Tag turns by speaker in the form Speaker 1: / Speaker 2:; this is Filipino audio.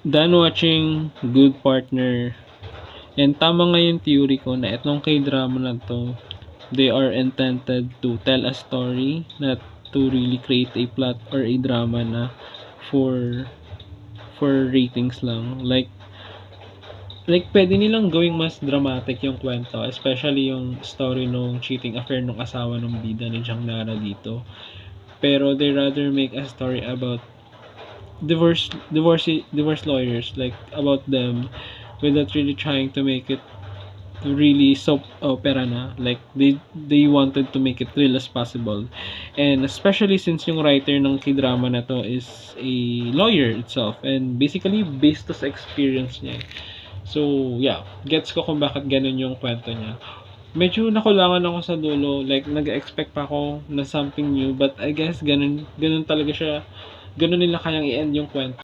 Speaker 1: Done watching Good Partner. And tama nga yung theory ko na itong K-drama na to, they are intended to tell a story, not to really create a plot or a drama na for ratings lang. Like pwede nilang gawing mas dramatic yung kwento, especially yung story nung cheating affair nung asawa ng bida ni Jang Nara dito. Pero they rather make a story about divorce lawyers, like about them, without really trying to make it really soap opera na. Like they wanted to make it real as possible, and especially since yung writer ng K-drama na to is a lawyer itself, and basically based to sa experience niya. So yeah, gets ko kung bakit ganun yung kwento niya. Medyo nakulangan ako sa dulo, like nag-expect pa ako na something new, but I guess ganun talaga siya, ganun nila kayang i-end yung kwento.